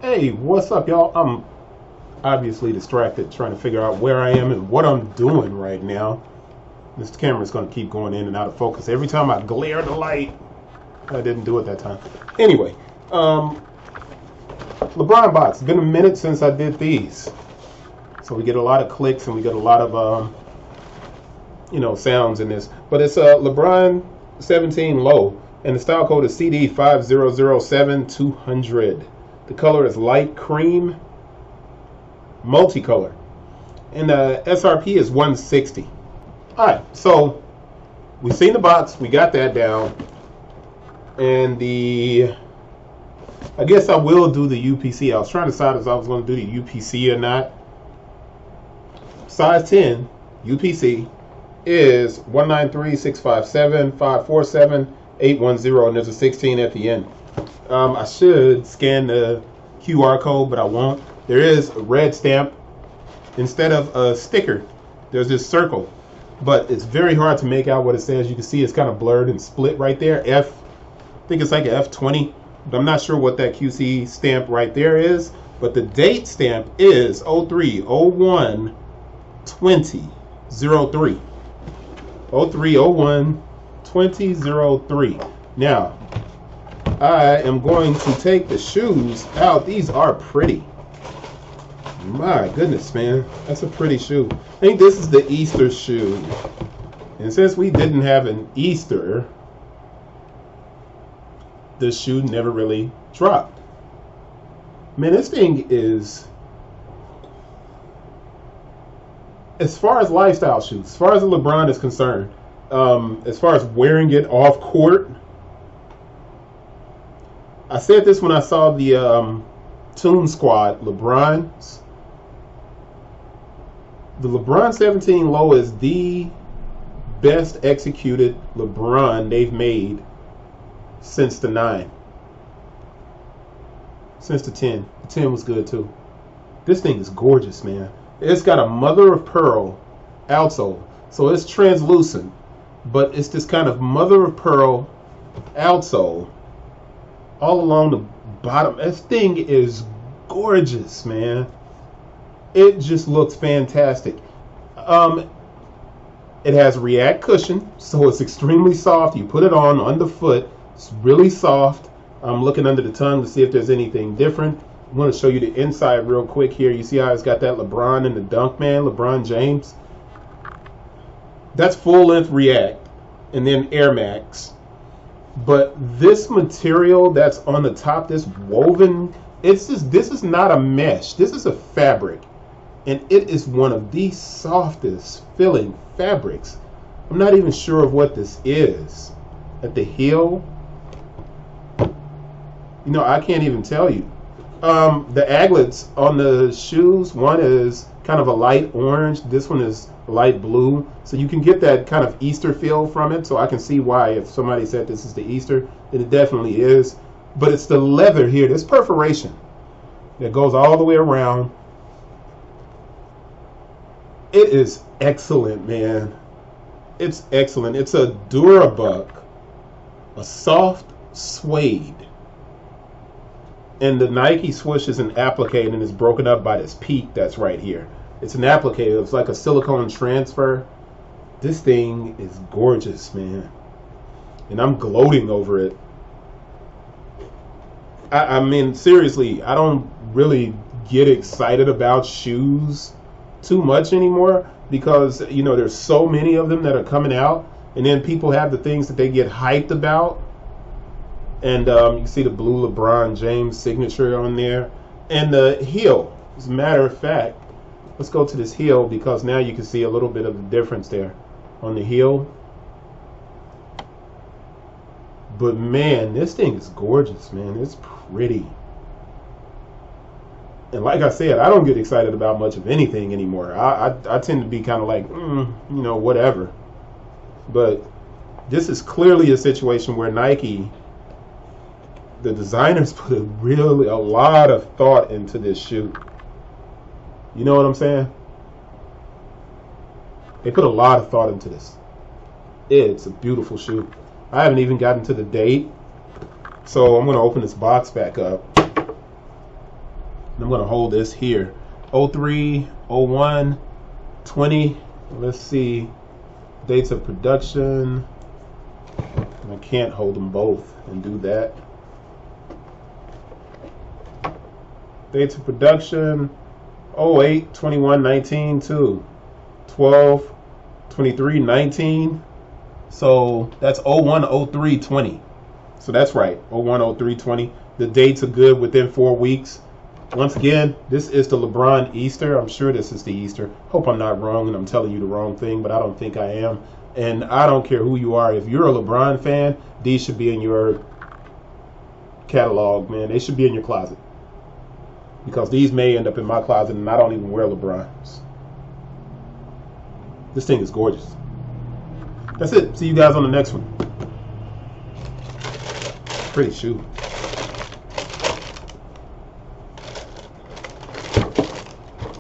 Hey, what's up, y'all? I'm obviously distracted trying to figure out where I am and what I'm doing right now. This camera's going to keep going in and out of focus. Every time I glare the light, I didn't do it that time. Anyway, LeBron box. It's been a minute since I did these. So we get a lot of clicks and we get a lot of, sounds in this. But it's a LeBron 17 low. And the style code is CD5007-200. The color is light cream, multicolor, and the SRP is 160. All right, so we've seen the box, we got that down, and I guess I will do the UPC. I was trying to decide if I was going to do the UPC or not. Size 10 UPC is 193-657-547-810, and there's a 16 at the end. I should scan the QR code, but I won't. There is a red stamp. Instead of a sticker, there's this circle, but it's very hard to make out what it says. You can see it's kind of blurred and split right there. I think it's like an F20, but I'm not sure what that QC stamp right there is. But the date stamp is 03/01/2003. 03/01/2003. Now, I am going to take the shoes out. These are pretty. My goodness, man. That's a pretty shoe. I think this is the Easter shoe. And since we didn't have an Easter, this shoe never really dropped. Man, this thing is, as far as lifestyle shoes, as far as LeBron is concerned, as far as wearing it off court, I said this when I saw the Toon Squad LeBrons. The LeBron 17 low is the best executed LeBron they've made since the 9. Since the 10. The 10 was good too. This thing is gorgeous, man. It's got a mother of pearl outsole. So it's translucent, but it's this kind of mother of pearl outsole all along the bottom. This thing is gorgeous, man. It just looks fantastic. It has React cushion, so it's extremely soft. You put it on underfoot, it's really soft. I'm looking under the tongue to see if there's anything different. I'm going to show you the inside real quick here. You see how it's got that LeBron and the dunk man, LeBron James. That's full length React, and then Air Max. But this material that's on the top, this woven, this is not a mesh. This is a fabric. And it is one of the softest filling fabrics. I'm not even sure of what this is. At the heel, I can't even tell you. The aglets on the shoes, one is kind of a light orange. This one is light blue. So you can get that kind of Easter feel from it. So I can see why if somebody said this is the Easter, then it definitely is. But it's the leather here, this perforation that goes all the way around. It is excellent, man. It's excellent. It's a Durabuck, a soft suede. And the Nike swoosh is an applique and is broken up by this peak that's right here. It's an applique. It's like a silicone transfer. This thing is gorgeous, man. And I'm gloating over it. I mean, seriously, I don't really get excited about shoes too much anymore because, there's so many of them that are coming out. And then people have the things that they get hyped about. And you can see the blue LeBron James signature on there. And the heel, as a matter of fact, let's go to this heel because now you can see a little bit of the difference there on the heel. But man, this thing is gorgeous, man. It's pretty. And like I said, I don't get excited about much of anything anymore. I tend to be kind of like, whatever. But this is clearly a situation where Nike, the designers, put a lot of thought into this shoe. You know what I'm saying? They put a lot of thought into this. It's a beautiful shoe. I haven't even gotten to the date, so I'm going to open this box back up. I'm going to hold this here. 03, 01, 20. Let's see. Dates of production. I can't hold them both and do that. Dates of production. 08, 21, 19 too. 12, 23, 19. So that's 01, 03, 20. So that's right. 01, 03, 20. The dates are good within 4 weeks. Once again, this is the LeBron Easter. I'm sure this is the Easter. Hope I'm not wrong and I'm telling you the wrong thing, but I don't think I am. And I don't care who you are. If you're a LeBron fan, these should be in your catalog, man. They should be in your closet. Because these may end up in my closet and I don't even wear LeBrons. This thing is gorgeous. That's it. See you guys on the next one. Pretty shoe.